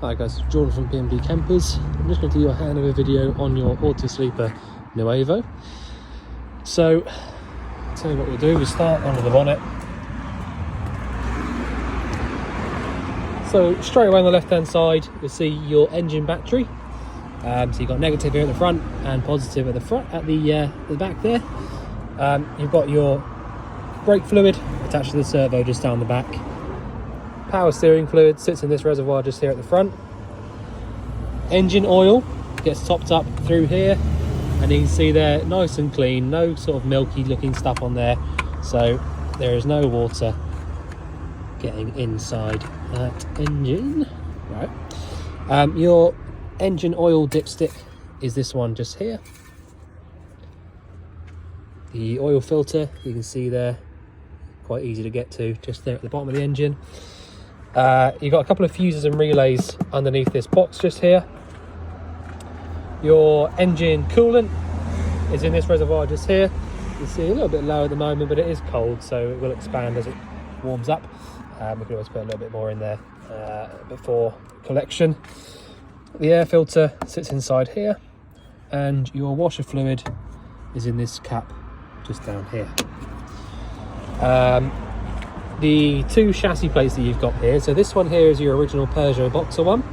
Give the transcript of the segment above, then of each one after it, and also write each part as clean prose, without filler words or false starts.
Hi guys, it's Jordan from PMD Campers. I'm just going to do a handover video on your Autosleeper Nuevo. So, I'll tell you what we'll do. We'll start under the bonnet. So straight away on the left hand side, you'll see your engine battery. So you've got negative here at the front and positive at the front, at the back there. You've got your brake fluid attached to the servo just down the back. Power steering fluid sits in this reservoir just here at the front. Engine oil gets topped up through here, and you can see there, nice and clean, no sort of milky looking stuff on there, so there is no water getting inside that engine. Right. Your engine oil dipstick is this one just here. The oil filter, you can see there, quite easy to get to, just there at the bottom of the engine. You've got a couple of fuses and relays underneath this box just here. Your engine coolant is in this reservoir just here. You can see a little bit low at the moment, but it is cold, so it will expand as it warms up. We can always put a little bit more in there before collection. The air filter sits inside here, and your washer fluid is in this cap just down here. The two chassis plates that you've got here, so this one here is your original Peugeot Boxer one,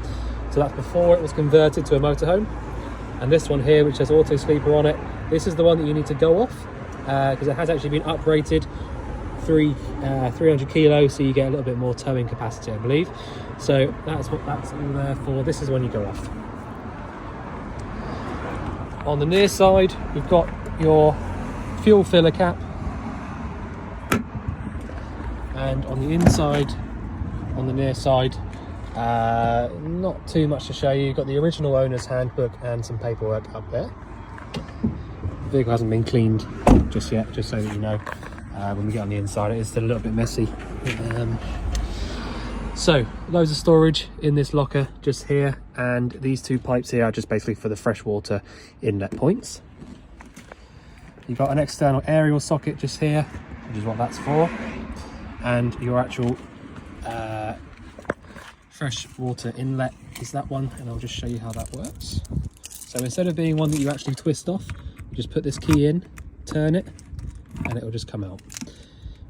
so that's before it was converted to a motorhome, and this one here, which has Autosleeper on it, this is the one that you need to go off because it has actually been uprated 300 kilos, so you get a little bit more towing capacity, I believe. So that's what that's all there for. This is when you go off. On the near side, we've got your fuel filler cap. And on the inside, on the near side, not too much to show you. You've got the original owner's handbook and some paperwork up there. The vehicle hasn't been cleaned just yet, just so that you know. When we get on the inside, it is still a little bit messy. So, loads of storage in this locker just here, and these two pipes here are just basically for the freshwater inlet points. You've got an external aerial socket just here, which is what that's for. And your actual freshwater inlet is that one, and I'll just show you how that works. So instead of being one that you actually twist off, you just put this key in, turn it, and it will just come out.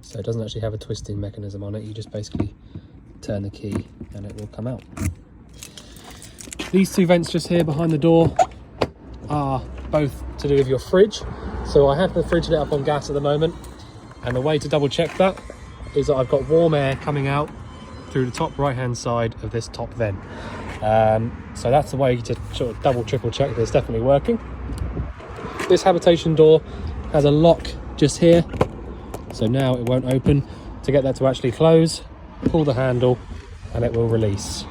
So it doesn't actually have a twisting mechanism on it, you just basically turn the key and it will come out. These two vents just here behind the door are both to do with your fridge. So I have the fridge lit up on gas at the moment, and the way to double check that is that I've got warm air coming out through the top right hand side of this top vent. So that's the way to sort of double triple check that it's definitely working. This habitation door has a lock just here, so now it won't open. To get that to actually close, pull the handle and it will release.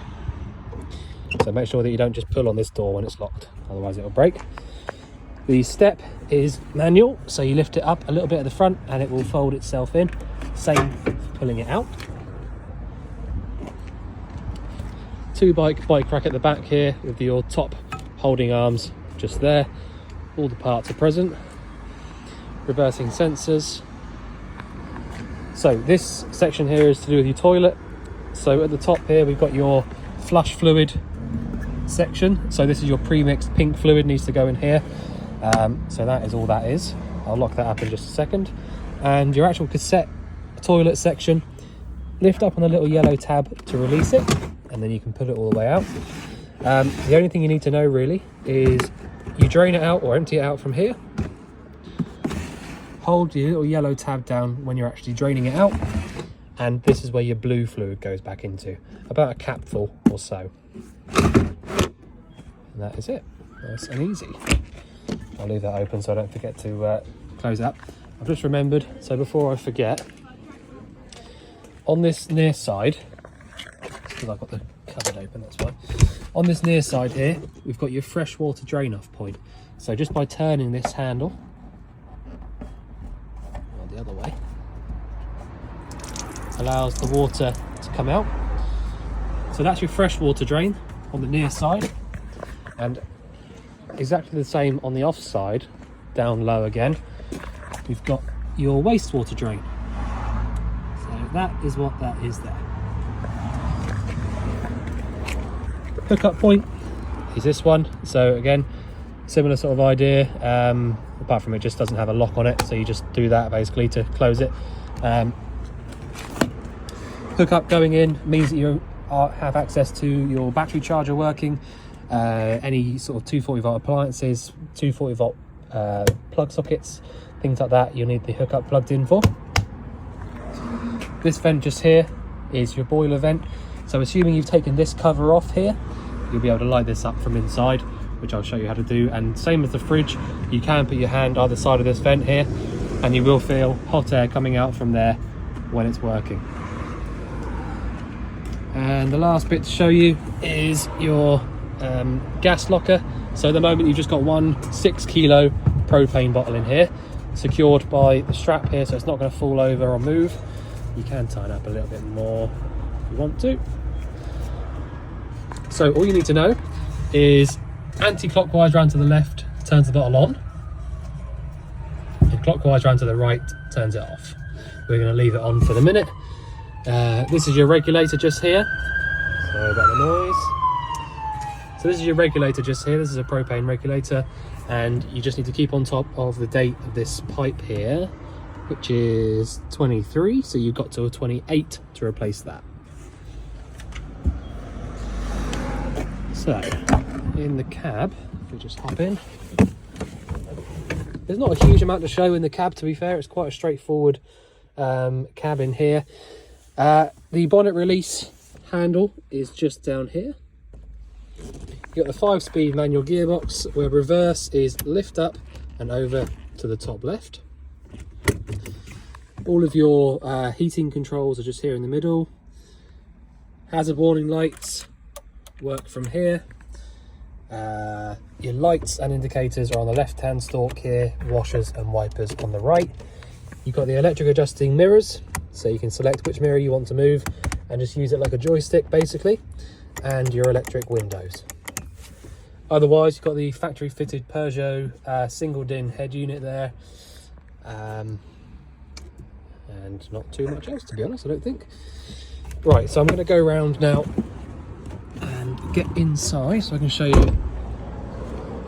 So make sure that you don't just pull on this door when it's locked, otherwise it will break. The step is manual, so you lift it up a little bit at the front and it will fold itself in. Same for pulling it out. Two bike rack at the back here with your top holding arms just there. All the parts are present. Reversing sensors. So this section here is to do with your toilet. So at the top here we've got your flush fluid section. So this is your pre-mixed pink fluid, needs to go in here. So that is all that is. I'll lock that up in just a second. And your actual cassette toilet section, lift up on the little yellow tab to release it, and then you can pull it all the way out. The only thing you need to know really is you drain it out or empty it out from here. Hold your little yellow tab down when you're actually draining it out, and this is where your blue fluid goes back into, about a capful or so. And that is it. Nice and easy. I'll leave that open so I don't forget to close it up. I've just remembered, so before I forget, on this near side, because I've got the cupboard open, that's why. On this near side here, we've got your freshwater drain off point. So just by turning this handle, or the other way, allows the water to come out. So that's your freshwater drain on the near side, and exactly the same on the off side, down low again, we've got your wastewater drain. So that is what that is there. hookup point is this one. So again, similar sort of idea, apart from it just doesn't have a lock on it, so you just do that basically to close it. Hookup going in means that you have access to your battery charger working, any sort of 240 volt appliances, 240 volt plug sockets, things like that you'll need the hookup plugged in for. This vent just here is your boiler vent, so assuming you've taken this cover off here, you'll be able to light this up from inside, which I'll show you how to do. And same as the fridge, you can put your hand either side of this vent here and you will feel hot air coming out from there when it's working. And the last bit to show you is your gas locker. So at the moment you've just got one 6 kilo propane bottle in here, secured by the strap here, so it's not going to fall over or move. You can tighten up a little bit more if you want to. So all you need to know is anti-clockwise round to the left turns the bottle on, and clockwise round to the right turns it off. We're going to leave it on for the minute. This is your regulator just here. Sorry about the noise. So this is your regulator just here. This is a propane regulator, and you just need to keep on top of the date of this pipe here, which is 23, so you've got to a 28 to replace that. So in the cab, if we just hop in, there's not a huge amount to show in the cab, to be fair. It's quite a straightforward cab in here. The bonnet release handle is just down here. You've got the 5-speed manual gearbox, where reverse is lift up and over to the top left. All of your heating controls are just here in the middle. Hazard warning lights work from here. Your lights and indicators are on the left hand stalk here, washers and wipers on the right. You've got the electric adjusting mirrors, so you can select which mirror you want to move and just use it like a joystick basically, and your electric windows. Otherwise you've got the factory fitted Peugeot single din head unit there, and not too much else, to be honest, I don't think. Right, so I'm going to go around now and get inside so I can show you the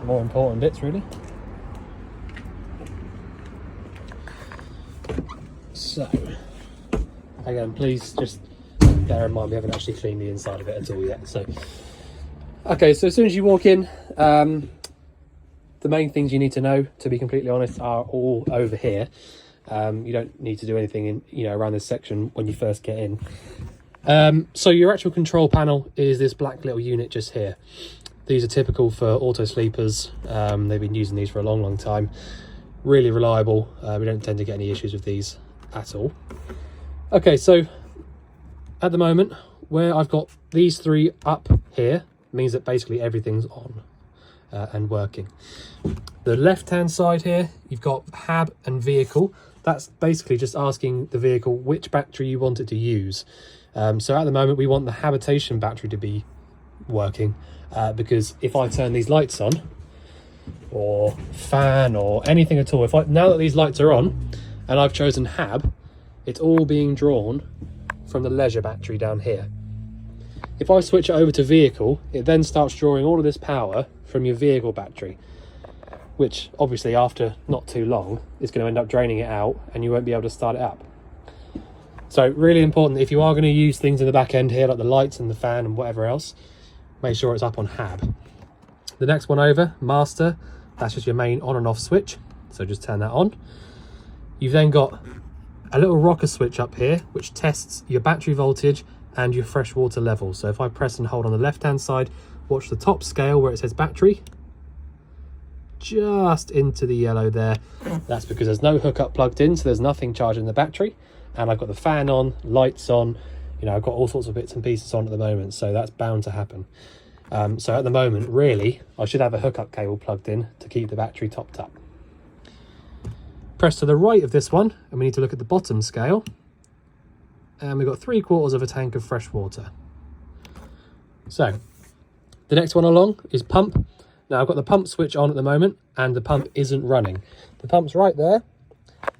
more important bits really. So again, please just bear in mind we haven't actually cleaned the inside of it at all yet. So okay, so as soon as you walk in, the main things you need to know, to be completely honest, are all over here. You don't need to do anything in, around this section when you first get in. So your actual control panel is this black little unit just here. These are typical for Autosleepers. They've been using these for a long time. Really reliable. We don't tend to get any issues with these at all. Okay, so at the moment where I've got these three up here means that basically everything's on and working. The left hand side here, you've got HAB and vehicle. That's basically just asking the vehicle which battery you want it to use. So at the moment we want the habitation battery to be working, because if I turn these lights on or fan or anything at all, now that these lights are on and I've chosen HAB, it's all being drawn from the leisure battery down here. If I switch it over to vehicle, it then starts drawing all of this power from your vehicle battery, which obviously after not too long is going to end up draining it out and you won't be able to start it up. So really important, if you are going to use things in the back end here like the lights and the fan and whatever else, make sure it's up on HAB. The next one over, master, that's just your main on and off switch, so just turn that on. You've then got a little rocker switch up here which tests your battery voltage and your fresh water level. So if I press and hold on the left hand side, watch the top scale where it says battery, just into the yellow there. That's because there's no hookup plugged in, so there's nothing charging the battery, and I've got the fan on, lights on, I've got all sorts of bits and pieces on at the moment, so that's bound to happen. So at the moment really I should have a hookup cable plugged in to keep the battery topped up. Press to the right of this one and we need to look at the bottom scale, and we've got 3/4 of a tank of fresh water. So the next one along is pump. Now I've got the pump switch on at the moment and the pump isn't running. The pump's right there,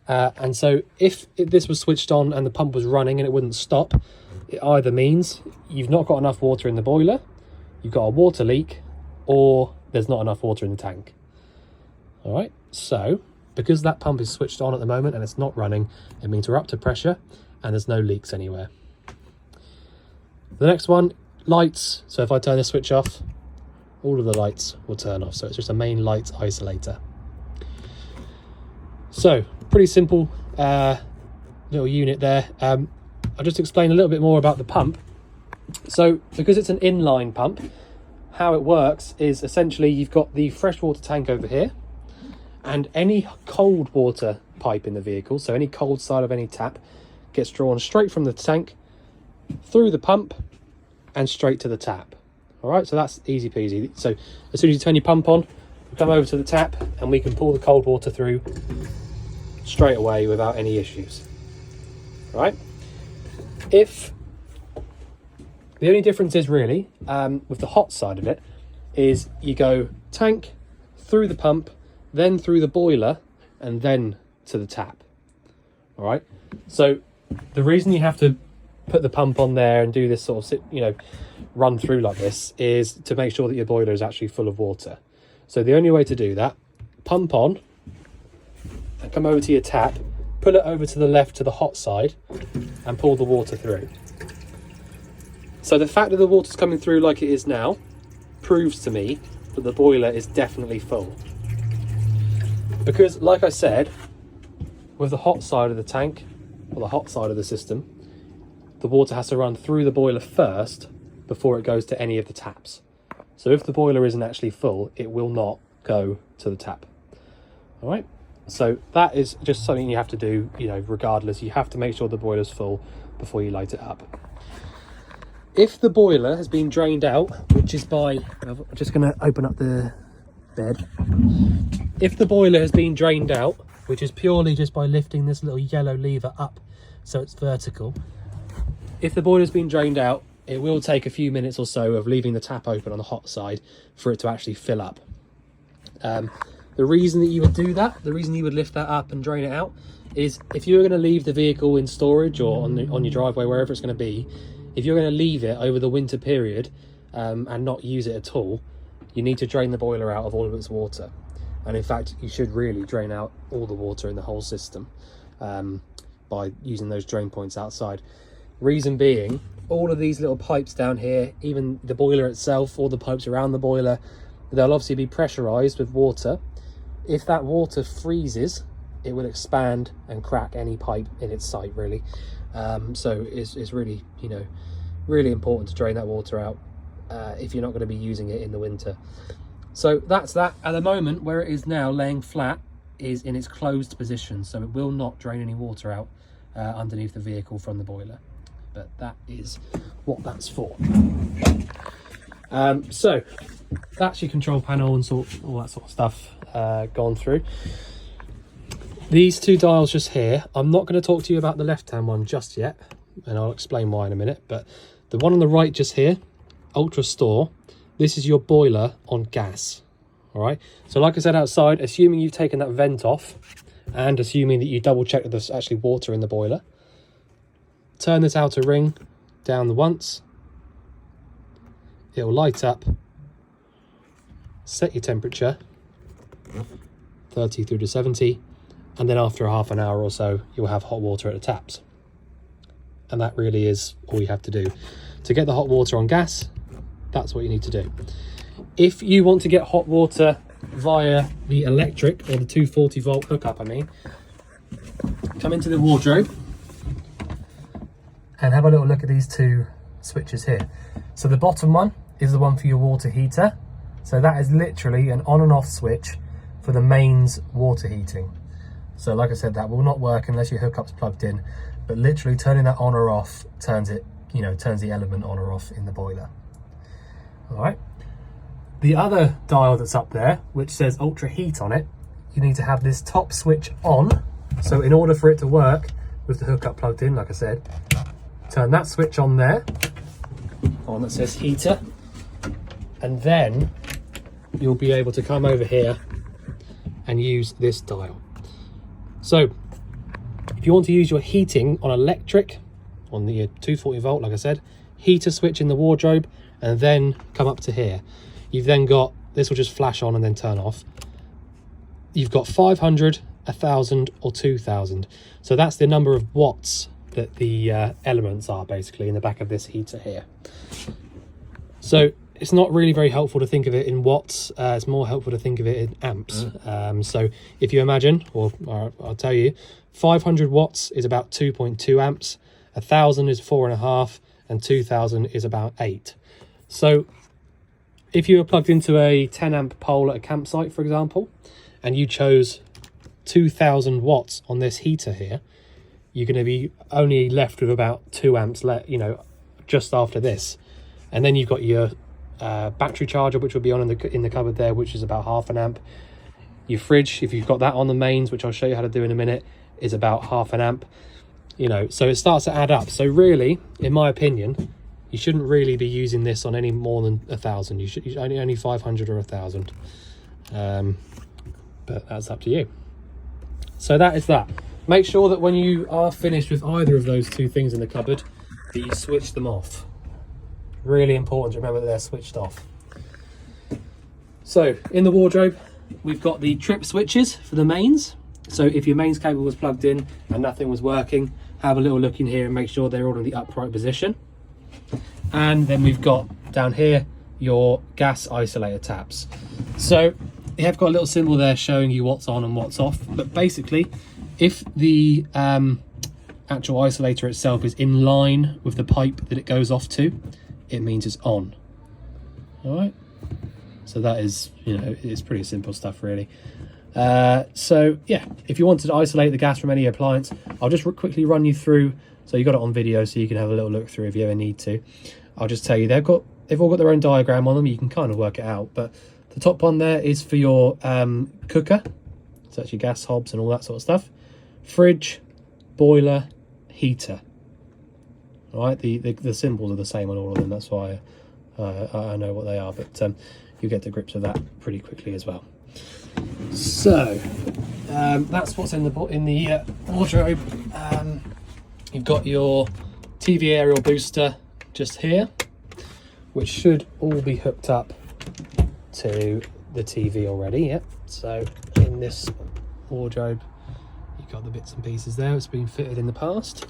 and so if this was switched on and the pump was running and it wouldn't stop, it either means you've not got enough water in the boiler, you've got a water leak or there's not enough water in the tank. All right, so because that pump is switched on at the moment and it's not running, it means we're up to pressure and there's no leaks anywhere. The next one, lights. So if I turn the switch off, all of the lights will turn off. So it's just a main light isolator. So pretty simple little unit there. I'll just explain a little bit more about the pump. So because it's an inline pump, how it works is essentially you've got the freshwater tank over here, and any cold water pipe in the vehicle, so any cold side of any tap, gets drawn straight from the tank through the pump and straight to the tap. All right, so that's easy peasy. So as soon as you turn your pump on, we come over to the tap and we can pull the cold water through straight away without any issues. All right, if the only difference is really with the hot side of it is you go tank through the pump, then through the boiler, and then to the tap. All right, so the reason you have to put the pump on there and do this sort of run through like this is to make sure that your boiler is actually full of water. So the only way to do that, pump on and come over to your tap, pull it over to the left to the hot side and pull the water through. So the fact that the water's coming through like it is now proves to me that the boiler is definitely full. Because like I said, with the hot side of the tank, or the hot side of the system, the water has to run through the boiler first before it goes to any of the taps. So if the boiler isn't actually full, it will not go to the tap. All right, so that is just something you have to do, regardless. You have to make sure the boiler's full before you light it up. If the boiler has been drained out, which is by, I'm just going to open up the bed. If the boiler has been drained out, which is purely just by lifting this little yellow lever up so it's vertical, if the boiler's been drained out, it will take a few minutes or so of leaving the tap open on the hot side for it to actually fill up. The reason that you would do that, the reason you would lift that up and drain it out, is if you're going to leave the vehicle in storage or on your driveway, wherever it's going to be, if you're going to leave it over the winter period and not use it at all, you need to drain the boiler out of all of its water. And in fact, you should really drain out all the water in the whole system by using those drain points outside. Reason being, all of these little pipes down here, even the boiler itself, all the pipes around the boiler, they'll obviously be pressurized with water. If that water freezes, it will expand and crack any pipe in its sight, really. So it's really, really important to drain that water out if you're not going to be using it in the winter. So that's that. At the moment, where it is now laying flat is in its closed position, so it will not drain any water out underneath the vehicle from the boiler. But that is what that's for. So that's your control panel and all that sort of stuff gone through. These two dials just here, I'm not going to talk to you about the left-hand one just yet, and I'll explain why in a minute, but the one on the right just here, Ultra Store, this is your boiler on gas. All right, so like I said outside, assuming you've taken that vent off and assuming that you double check that there's actually water in the boiler, turn this outer ring down the once, it will light up, set your temperature 30 through to 70, and then after half an hour or so you'll have hot water at the taps. And that really is all you have to do to get the hot water on gas. That's what you need to do. If you want to get hot water via the electric or the 240 volt hookup, come into the wardrobe and have a little look at these two switches here. So the bottom one is the one for your water heater. So that is literally an on and off switch for the mains water heating. So like I said, that will not work unless your hookup's plugged in, but literally turning that on or off turns it, turns the element on or off in the boiler. All right. The other dial that's up there, which says Ultra Heat on it, you need to have this top switch on. So in order for it to work with the hookup plugged in, like I said, turn that switch on there, on that says heater, and then you'll be able to come over here and use this dial. So if you want to use your heating on electric, on the 240 volt, like I said, heater switch in the wardrobe, and then come up to here. You've then got, this will just flash on and then turn off. You've got 500, 1,000 or 2,000. So that's the number of watts that the elements are basically in the back of this heater here. So it's not really very helpful to think of it in watts. It's more helpful to think of it in amps. So if you imagine, or I'll tell you, 500 watts is about 2.2 amps, 1,000 is 4.5, and 2,000 is about 8. So if you were plugged into a 10 amp pole at a campsite, for example, and you chose 2,000 watts on this heater here, you're going to be only left with about 2 amps just after this. And then you've got your battery charger, which will be on in the cupboard there, which is about 0.5 amp. Your fridge, if you've got that on the mains, which I'll show you how to do in a minute, is about 0.5 amp. So it starts to add up. So really, in my opinion, you shouldn't really be using this on any more than 1,000. You should only 500 or 1,000. But that's up to you. So that is that. Make sure that when you are finished with either of those two things in the cupboard, that you switch them off. Really important to remember that they're switched off. So in the wardrobe, we've got the trip switches for the mains. So if your mains cable was plugged in and nothing was working, have a little look in here and make sure they're all in the upright position. And then we've got down here your gas isolator taps. So you have got a little symbol there showing you what's on and what's off, but basically if the actual isolator itself is in line with the pipe that it goes off to, it means it's on. All right, so that is, it's pretty simple stuff really. So yeah, if you wanted to isolate the gas from any appliance, I'll just quickly run you through, so you got it on video so you can have a little look through if you ever need to. I'll just tell you, they've all got their own diagram on them, you can kind of work it out, but the top one there is for your cooker, so that's your gas hobs and all that sort of stuff. Fridge, boiler, heater. All right, the symbols are the same on all of them, that's why I know what they are, but you get to grips with that pretty quickly as well. So that's what's in the wardrobe. You've got your TV aerial booster just here, which should all be hooked up to the TV already. Yep. So in this wardrobe, you've got the bits and pieces there. It's been fitted in the past.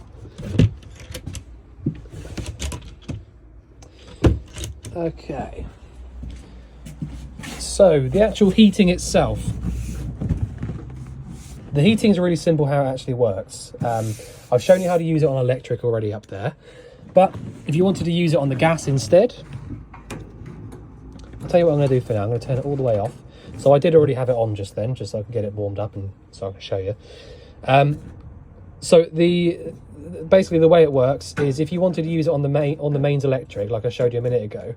Okay. So the actual heating itself. The heating is really simple how it actually works. I've shown you how to use it on electric already up there, but if you wanted to use it on the gas instead, I'll tell you what I'm going to do for now. I'm going to turn it all the way off. So I did already have it on just then, just so I can get it warmed up and so I can show you. So basically the way it works is if you wanted to use it on the mains electric, like I showed you a minute ago,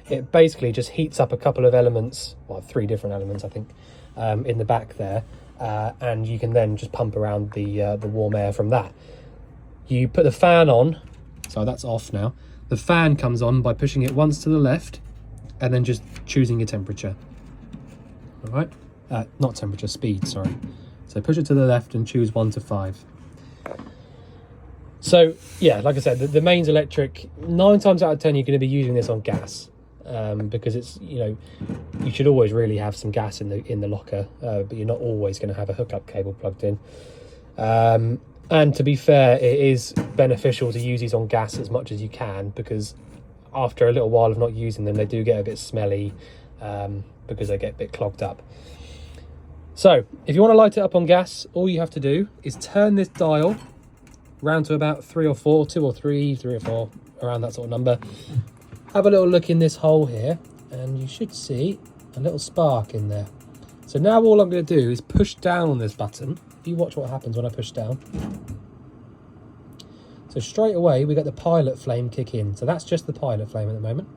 it basically just heats up a couple of elements, well, 3 different elements I think, in the back there, and you can then just pump around the warm air from that. You put the fan on, so that's off now. The fan comes on by pushing it once to the left and then just choosing your temperature. All right, not temperature, speed, sorry. So push it to the left and choose 1 to 5. So yeah, like I said, the mains electric, 9 times out of 10 you're going to be using this on gas, because it's, you should always really have some gas in the locker, but you're not always going to have a hookup cable plugged in. And to be fair, it is beneficial to use these on gas as much as you can, because after a little while of not using them, they do get a bit smelly, because they get a bit clogged up. So if you want to light it up on gas, all you have to do is turn this dial round to about 3 or 4, 2 or 3, 3 or 4, around that sort of number. Have a little look in this hole here, and you should see a little spark in there. So now all I'm going to do is push down on this button. If you watch what happens when I push down. So straight away we get the pilot flame kick in. So that's just the pilot flame at the moment.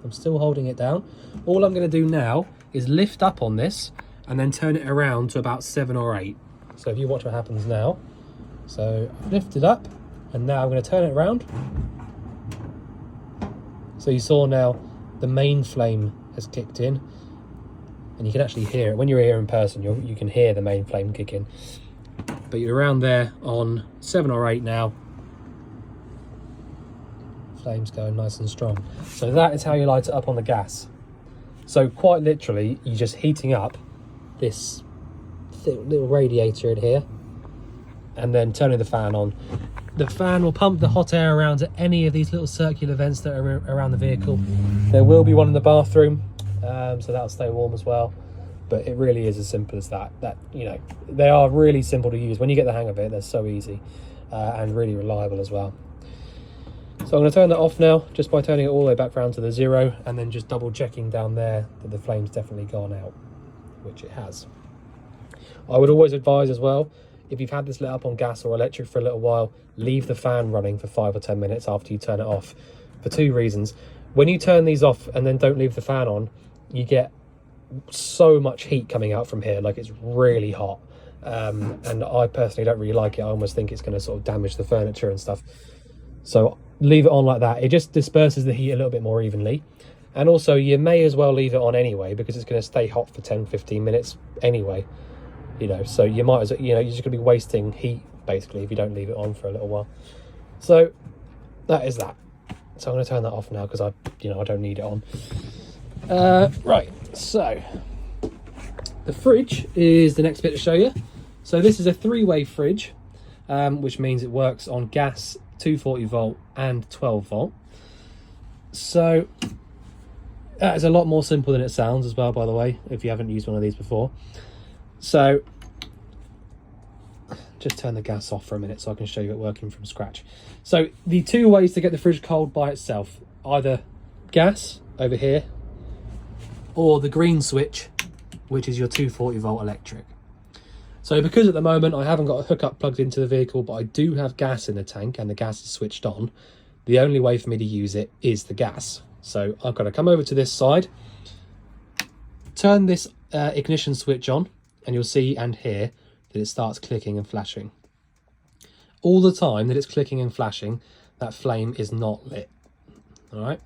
I'm still holding it down. All I'm going to do now is lift up on this and then turn it around to about 7 or 8. So if you watch what happens now. So I've lifted up and now I'm going to turn it around. So you saw now the main flame has kicked in, and you can actually hear it. When you're here in person, you can hear the main flame kick in. But you're around there on 7 or 8 now. flames going nice and strong. So that is how you light it up on the gas. So quite literally, you're just heating up this little radiator in here and then turning the fan on. The fan will pump the hot air around to any of these little circular vents that are around the vehicle. There will be one in the bathroom, so that'll stay warm as well. But it really is as simple as that. You know, they are really simple to use. When you get the hang of it, they're so easy and really reliable as well. So I'm going to turn that off now, just by turning it all the way back round to the 0, and then just double checking down there that the flame's definitely gone out, which it has. I would always advise as well, if you've had this lit up on gas or electric for a little while, leave the fan running for 5 or 10 minutes after you turn it off, for 2 reasons. When you turn these off and then don't leave the fan on, you get so much heat coming out from here, like it's really hot. And I personally don't really like it. I almost think it's going to sort of damage the furniture and stuff. So leave it on like that. It just disperses the heat a little bit more evenly. And also you may as well leave it on anyway, because it's going to stay hot for 10-15 minutes anyway, you know. So you might as well, you know, you're just going to be wasting heat basically if you don't leave it on for a little while. So that is that. So I'm going to turn that off now because I don't need it on. Right, so the fridge is the next bit to show you. So this is a 3-way fridge, which means it works on gas, 240 volt and 12 volt. So that is a lot more simple than it sounds as well, by the way, if you haven't used one of these before. So just turn the gas off for a minute so I can show you it working from scratch. So the 2 ways to get the fridge cold by itself, either gas over here or the green switch, which is your 240 volt electric. So because at the moment I haven't got a hookup plugged into the vehicle, but I do have gas in the tank and the gas is switched on, the only way for me to use it is the gas. So I've got to come over to this side, turn this ignition switch on, and you'll see and hear that it starts clicking and flashing. All the time that it's clicking and flashing, that flame is not lit. All right.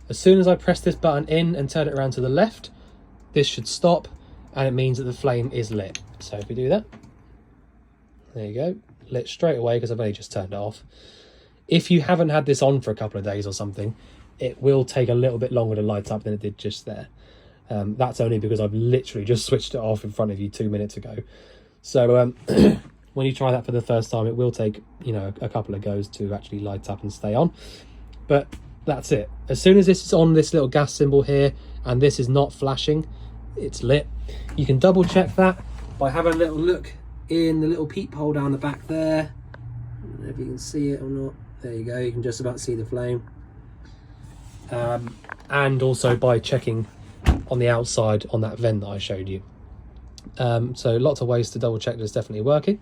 As soon as I press this button in and turn it around to the left, this should stop, and it means that the flame is lit. So if we do that, there you go, lit straight away because I've only just turned it off. If you haven't had this on for a couple of days or something, it will take a little bit longer to light up than it did just there. That's only because I've literally just switched it off in front of you 2 minutes ago. So when you try that for the first time, it will take, you know, a couple of goes to actually light up and stay on. But that's it. As soon as this is on this little gas symbol here and this is not flashing, it's lit. You can double check that by having a little look in the little peephole down the back there. I don't know if you can see it or not. There you go, you can just about see the flame. And also by checking on the outside on that vent that I showed you. So lots of ways to double check that it's definitely working.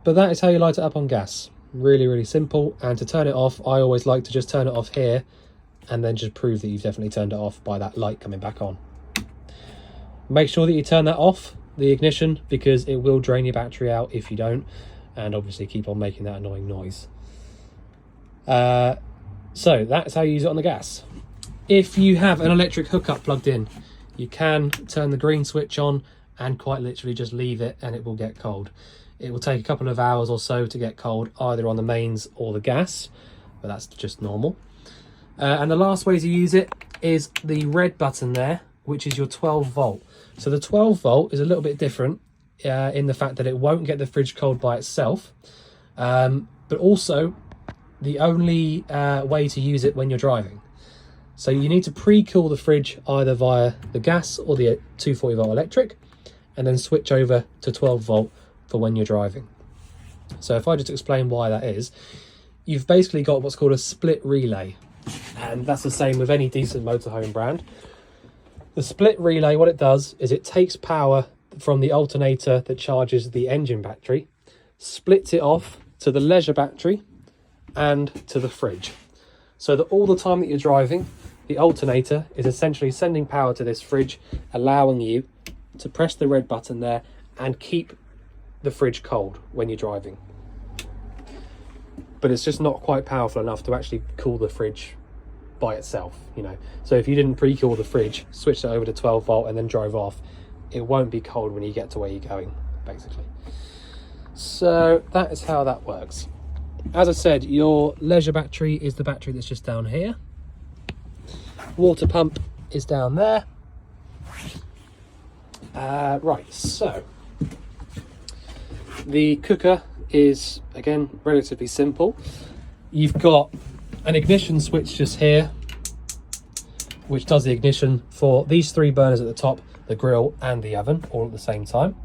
But that is how you light it up on gas. Really, really simple. And to turn it off, I always like to just turn it off here and then just prove that you've definitely turned it off by that light coming back on. Make sure that you turn that off, the ignition, because it will drain your battery out if you don't, and obviously keep on making that annoying noise. So that's how you use it on the gas. If you have an electric hookup plugged in, you can turn the green switch on and quite literally just leave it and it will get cold. It will take a couple of hours or so to get cold, either on the mains or the gas, but that's just normal. And the last way to use it is the red button there, which is your 12 volt. So the 12 volt is a little bit different in the fact that it won't get the fridge cold by itself, but also the only way to use it when you're driving. So you need to pre-cool the fridge either via the gas or the 240 volt electric, and then switch over to 12 volt for when you're driving. So if I just explain why that is, you've basically got what's called a split relay, and that's the same with any decent motorhome brand. The split relay, what it does is it takes power from the alternator that charges the engine battery, splits it off to the leisure battery and to the fridge. So that all the time that you're driving, the alternator is essentially sending power to this fridge, allowing you to press the red button there and keep the fridge cold when you're driving. But it's just not quite powerful enough to actually cool the fridge by itself, you know. So if you didn't pre-cool the fridge, switched it over to 12 volt and then drove off, it won't be cold when you get to where you're going, basically. So that is how that works. as I said, your leisure battery is the battery that's just down here. Water pump is down there. Right, so the cooker is, again, relatively simple. You've got an ignition switch just here, which does the ignition for these 3 burners at the top, the grill and the oven, all at the same time.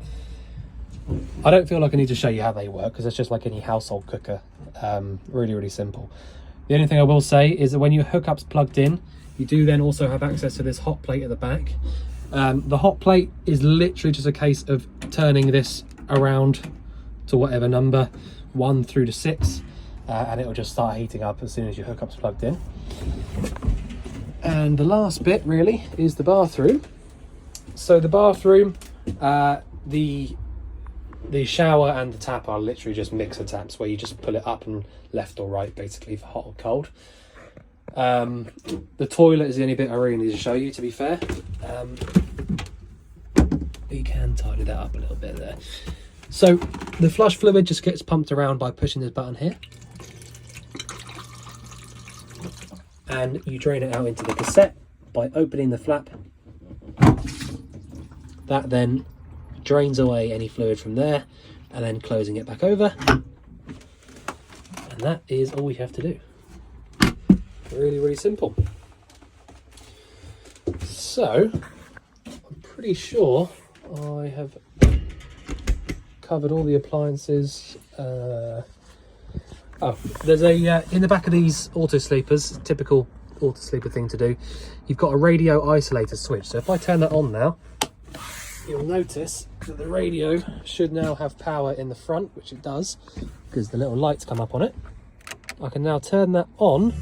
I don't feel like I need to show you how they work, because it's just like any household cooker. Really, really simple. The only thing I will say is that when your hookup's plugged in, you do then also have access to this hot plate at the back. The hot plate is literally just a case of turning this around to whatever number, 1 through to 6, and it will just start heating up as soon as your hookup's plugged in. And the last bit really is the bathroom. So the bathroom, the shower and the tap are literally just mixer taps where you just pull it up and left or right, basically, for hot or cold. The toilet is the only bit I really need to show you, to be fair. You can tidy that up a little bit there. So the flush fluid just gets pumped around by pushing this button here. And you drain it out into the cassette by opening the flap. That then drains away any fluid from there and then closing it back over. And that is all we have to do. Really, really simple. So I'm pretty sure I have covered all the appliances. Oh, there's a in the back of these Autosleepers, typical Autosleeper thing to do, you've got a radio isolator switch. So if I turn that on now, you'll notice that the radio should now have power in the front, which it does, because the little lights come up on it. I can now turn that on,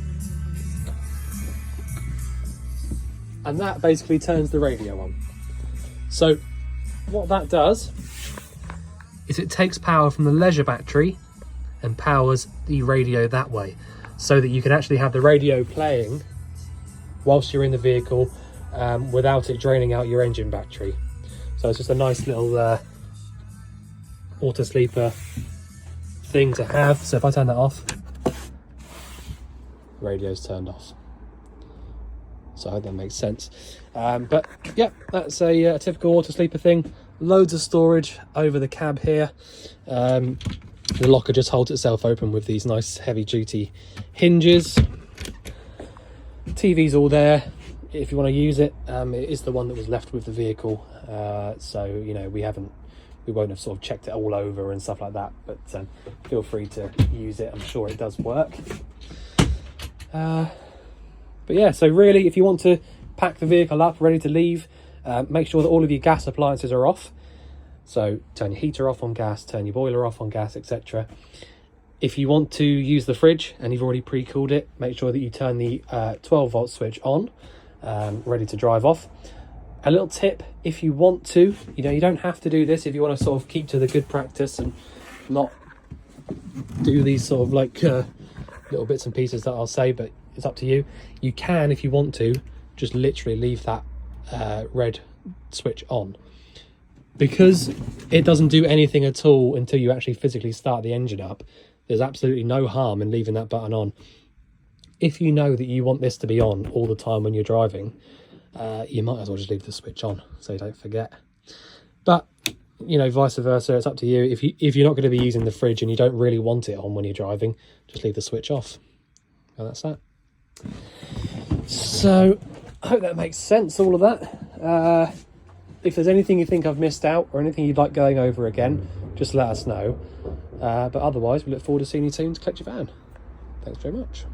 and that basically turns the radio on. So what that does is it takes power from the leisure battery and powers the radio that way, so that you can actually have the radio playing whilst you're in the vehicle without it draining out your engine battery. So it's just a nice little Autosleeper thing to have. So if I turn that off, radio's turned off. So I hope that makes sense. But yeah, that's a typical Autosleeper thing. Loads of storage over the cab here. The locker just holds itself open with these nice heavy duty hinges. TV's all there if you want to use it. It is the one that was left with the vehicle, so you know we won't have sort of checked it all over and stuff like that, but feel free to use it. I'm sure it does work. But yeah, so really, if you want to pack the vehicle up ready to leave, make sure that all of your gas appliances are off. So turn your heater off on gas, turn your boiler off on gas, etc. If you want to use the fridge and you've already pre-cooled it, make sure that you turn the 12-volt switch on, ready to drive off. A little tip, if you want to, you don't have to do this if you want to sort of keep to the good practice and not do these sort of like little bits and pieces that I'll say, but it's up to you. You can, if you want to, just literally leave that red switch on, because it doesn't do anything at all until you actually physically start the engine up. There's absolutely no harm in leaving that button on. If you know that you want this to be on all the time when you're driving, you might as well just leave the switch on so you don't forget. But you know, vice versa, it's up to you. If you're not going to be using the fridge and you don't really want it on when you're driving, just leave the switch off. And that's that. So I hope that makes sense, all of that. If there's anything you think I've missed out or anything you'd like going over again, just let us know. But otherwise, we look forward to seeing you soon to collect your van. Thanks very much.